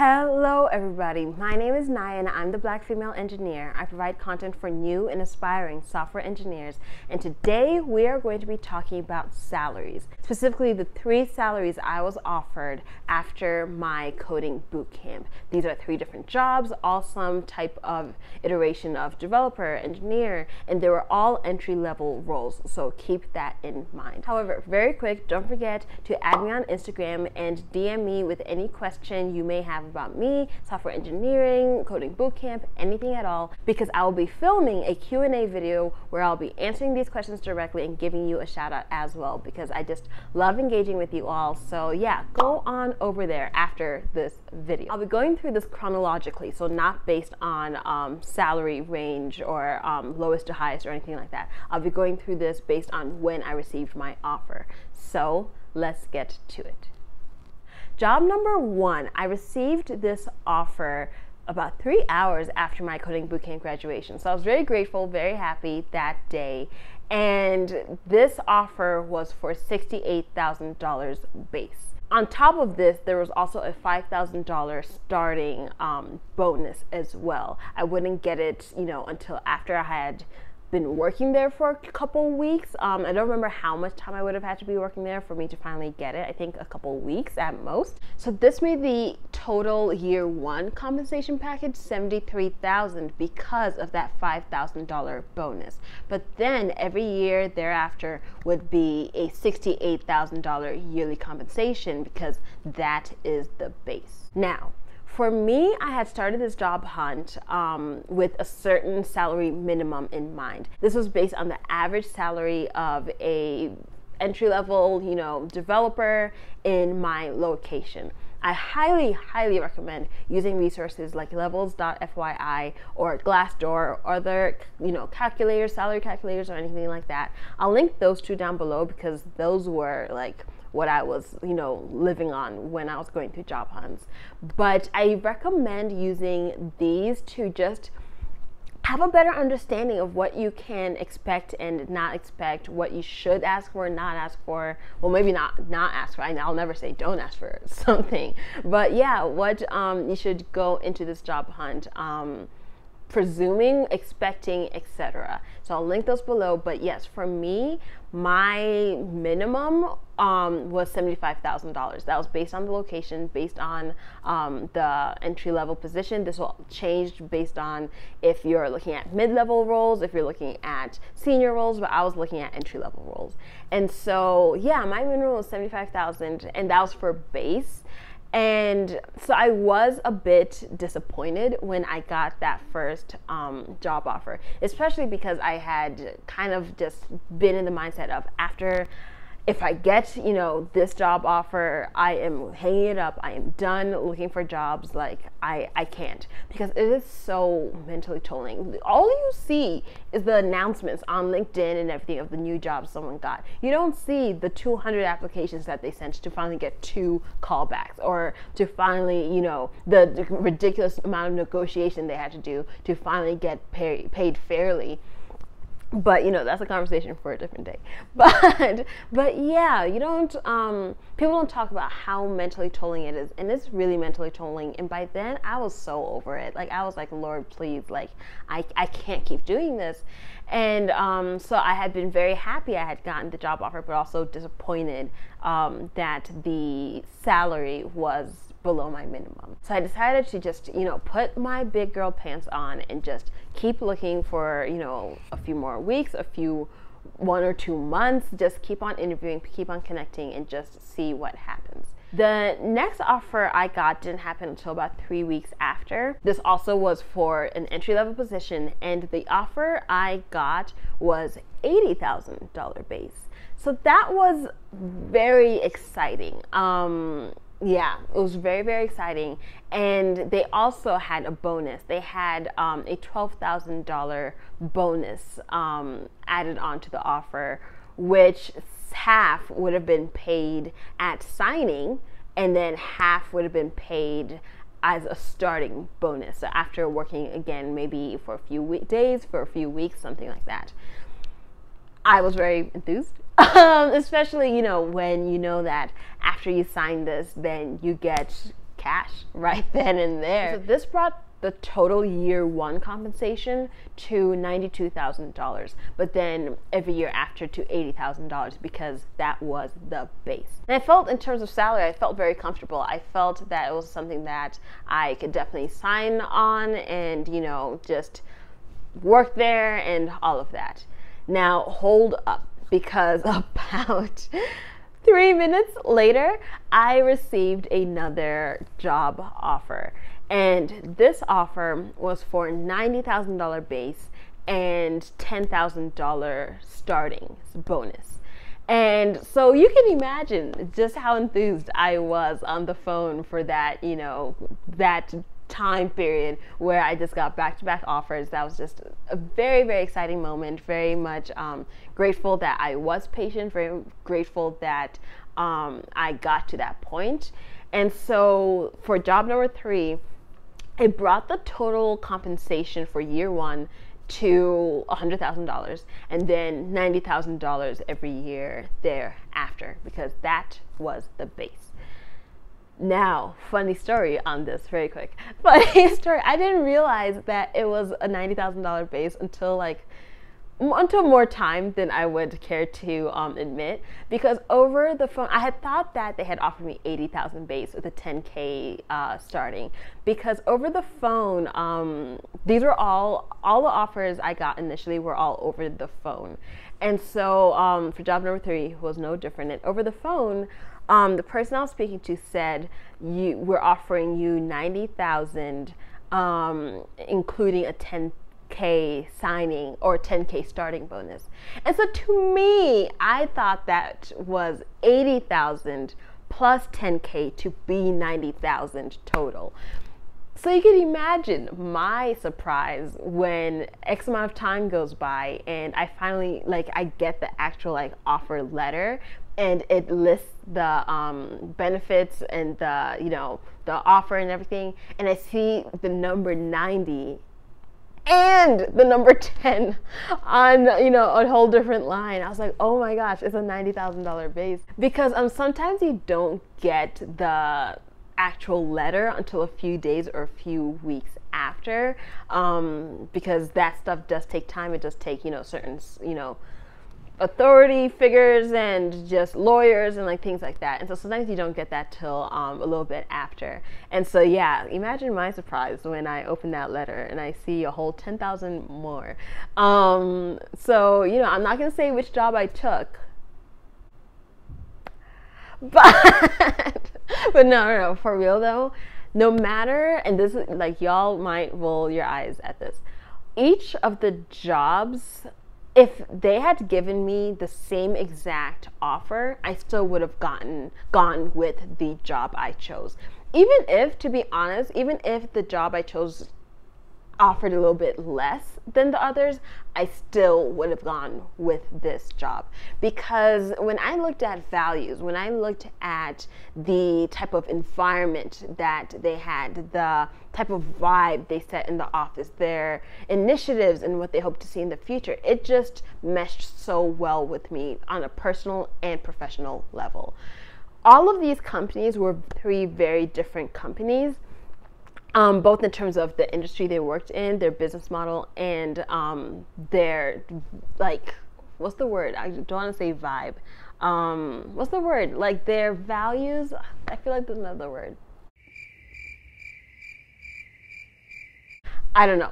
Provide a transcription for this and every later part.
Hello everybody, my name is Naya and I'm the Black female engineer. I provide content for new and aspiring software engineers, and today we are going to be talking about salaries, specifically the 3 salaries I was offered after my coding bootcamp. These are 3 different jobs, all some type of iteration of developer, engineer, and they were all entry-level roles, so keep that in mind. However, very quick, don't forget to add me on Instagram and DM me with any question you may have about me, software engineering, coding bootcamp, anything at all, because I will be filming a Q&A video where I'll be answering these questions directly and giving you a shout out as well, because I just love engaging with you all. So yeah, go on over there after this video. I'll be going through this chronologically, so not based on salary range or lowest to highest or anything like that. I'll be going through this based on when I received my offer. So let's get to it. Job number 1, I received this offer about 3 hours after my coding bootcamp graduation. So I was very grateful, very happy that day. And this offer was for $68,000 base. On top of this, there was also a $5,000 starting bonus as well. I wouldn't get it, until after I had been working there for a couple weeks. I don't remember how much time I would have had to be working there for me to finally get it. I think a couple weeks at most. So this made the total year 1 compensation package $73,000 because of that $5,000 bonus. But then every year thereafter would be a $68,000 yearly compensation because that is the base. Now, for me, I had started this job hunt with a certain salary minimum in mind. This was based on the average salary of a entry-level, developer in my location. I highly, highly recommend using resources like levels.fyi or Glassdoor or other, calculators, salary calculators or anything like that. I'll link those 2 down below because those were like what I was, living on when I was going through job hunts. But I recommend using these to just have a better understanding of what you can expect and not expect, what you should ask for and not ask for. Well, maybe not ask for. I'll never say don't ask for something. But yeah, what you should go into this job hunt presuming, expecting, etc. So I'll link those below. But yes, for me, my minimum was $75,000. That was based on the location, based on the entry-level position. This will change based on if you're looking at mid-level roles, if you're looking at senior roles, but I was looking at entry-level roles. And so yeah, my minimum was $75,000, and that was for base. And so I was a bit disappointed when I got that first job offer, especially because I had kind of just been in the mindset of after, if I get, this job offer, I am hanging it up. I am done looking for jobs. Like I can't, because it is so mentally tolling. All you see is the announcements on LinkedIn and everything of the new jobs someone got. You don't see the 200 applications that they sent to finally get 2 callbacks, or to finally, the ridiculous amount of negotiation they had to do to finally get paid fairly. But that's a conversation for a different day. But yeah, people don't talk about how mentally tolling it is, and it's really mentally tolling. And by then I was so over it. Like I was like, Lord, please, like I can't keep doing this. And so I had been very happy I had gotten the job offer, but also disappointed that the salary was below my minimum. So I decided to just, put my big girl pants on and just keep looking for, a few more weeks, 1 or 2 months, just keep on interviewing, keep on connecting, and just see what happens. The next offer I got didn't happen until about 3 weeks after. This also was for an entry-level position, and the offer I got was $80,000 base. So that was very exciting. Yeah, it was very, very exciting. And they also had a bonus. They had a $12,000 bonus added onto the offer, which half would have been paid at signing, and then half would have been paid as a starting bonus. So after working again, maybe for a few days, for a few weeks, something like that. I was very enthused. Especially, when you know that after you sign this, then you get cash right then and there. So this brought the total year one compensation to $92,000, but then every year after to $80,000 because that was the base. And I felt, in terms of salary, I felt very comfortable. I felt that it was something that I could definitely sign on and, you know, just work there and all of that. Now hold up, because about 3 minutes later, I received another job offer. And this offer was for $90,000 base and $10,000 starting bonus. And so you can imagine just how enthused I was on the phone for that, you know, that time period where I just got back-to-back offers. That was just a very, very exciting moment. Very much grateful that I was patient, very grateful that I got to that point. And so for job number 3, it brought the total compensation for year one to $100,000 and then $90,000 every year thereafter, because that was the base. Now, funny story on this, very quick. Funny story, I didn't realize that it was a $90,000 base until more time than I would care to admit, because over the phone, I had thought that they had offered me $80,000 base with a $10K starting, because over the phone, these were all the offers I got initially were all over the phone. And so for job number 3 was no different. And over the phone, the person I was speaking to said, we're offering you $90,000, including a $10K signing or $10K starting bonus. And so to me, I thought that was $80,000 plus $10K to be $90,000 total. So you can imagine my surprise when X amount of time goes by and I finally, I get the actual offer letter, and it lists the benefits and the offer and everything, and I see the number 90 and the number 10 on a whole different line. I was like, oh my gosh, it's a $90,000 base. Because sometimes you don't get the actual letter until a few days or a few weeks after, because that stuff does take time. It does take certain authority figures and just lawyers and things like that. And so sometimes you don't get that till a little bit after. And so yeah, imagine my surprise when I open that letter and I see a whole 10,000 more. So I'm not gonna say which job I took, but no, for real though, no matter, and this is y'all might roll your eyes at this, each of the jobs, if they had given me the same exact offer, I still would have gone with the job I chose. Even if, to be honest, even if the job I chose offered a little bit less than the others, I still would have gone with this job. Because when I looked at values, when I looked at the type of environment that they had, the type of vibe they set in the office, their initiatives and what they hope to see in the future, it just meshed so well with me on a personal and professional level. All of these companies were 3 very different companies, both in terms of the industry they worked in, their business model, and their, what's the word? I don't want to say vibe. What's the word? Their values. I feel like there's another word. I don't know.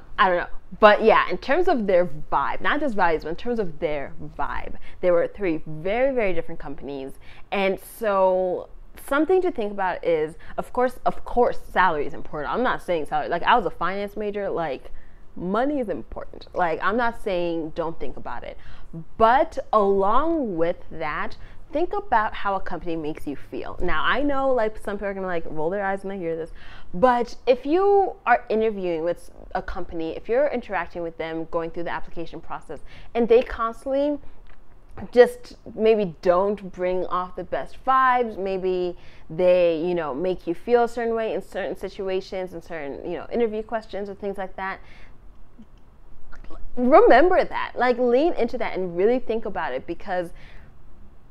But yeah, in terms of their vibe, not just values, but in terms of their vibe, there were 3 very, very different companies. And so something to think about is, of course, salary is important. I'm not saying salary. I was a finance major. Money is important. I'm not saying don't think about it. But along with that, think about how a company makes you feel. Now, I know some people are gonna roll their eyes when they hear this, but if you are interviewing with a company, if you're interacting with them, going through the application process, and they constantly just maybe don't bring off the best vibes, maybe they make you feel a certain way in certain situations and certain interview questions or things like that, remember that, lean into that and really think about it, because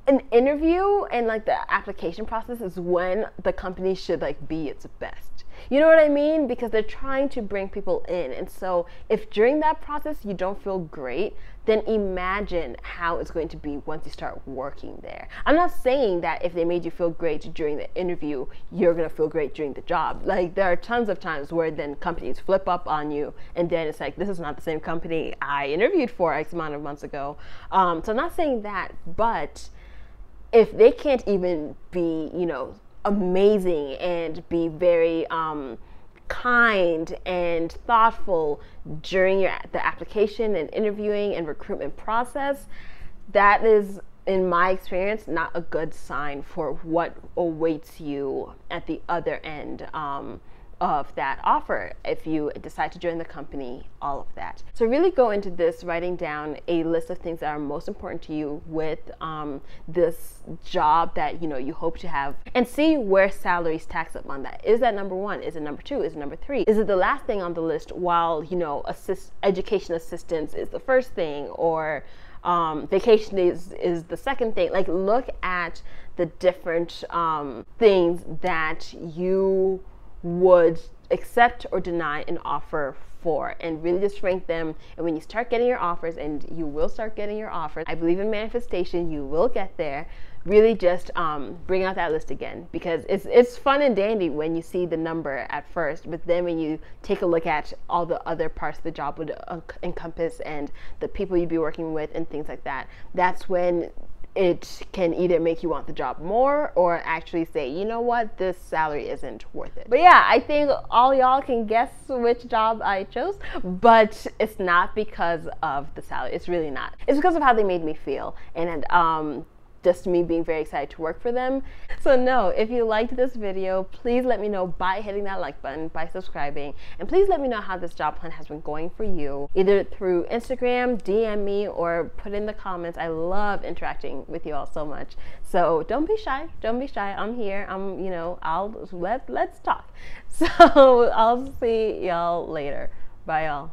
an interview and like the application process is when the company should like be its best. You know what I mean? Because they're trying to bring people in. And so if during that process you don't feel great, then imagine how it's going to be once you start working there. I'm not saying that if they made you feel great during the interview, you're going to feel great during the job. Like, there are tons of times where then companies flip up on you, and then it's like, this is not the same company I interviewed for X amount of months ago. So I'm not saying that, but if they can't even be, you know, amazing and be very kind and thoughtful during the application and interviewing and recruitment process, that is, in my experience, not a good sign for what awaits you at the other end of that offer if you decide to join the company, all of that. So really go into this writing down a list of things that are most important to you with this job that you hope to have, and see where salary stacks up on that. Is that number one? Is it number two? Is it number three? Is it the last thing on the list while education assistance is the first thing, or vacation is the second thing? Like, look at the different things that you would accept or deny an offer for, and really just rank them. And when you start getting your offers, and you will start getting your offers, I believe in manifestation, you will get there. Really just bring out that list again, because it's fun and dandy when you see the number at first, but then when you take a look at all the other parts the job would encompass and the people you'd be working with and things like that, that's when it can either make you want the job more or actually say, you know what, this salary isn't worth it. But yeah, I think all y'all can guess which job I chose, but it's not because of the salary. It's really not. It's because of how they made me feel, and just me being very excited to work for them. So no, if you liked this video, please let me know by hitting that like button, by subscribing, and please let me know how this job hunt has been going for you, either through Instagram, DM me, or put in the comments. I love interacting with you all so much. So don't be shy. Don't be shy. I'm here. Let's talk. So I'll see y'all later. Bye, y'all.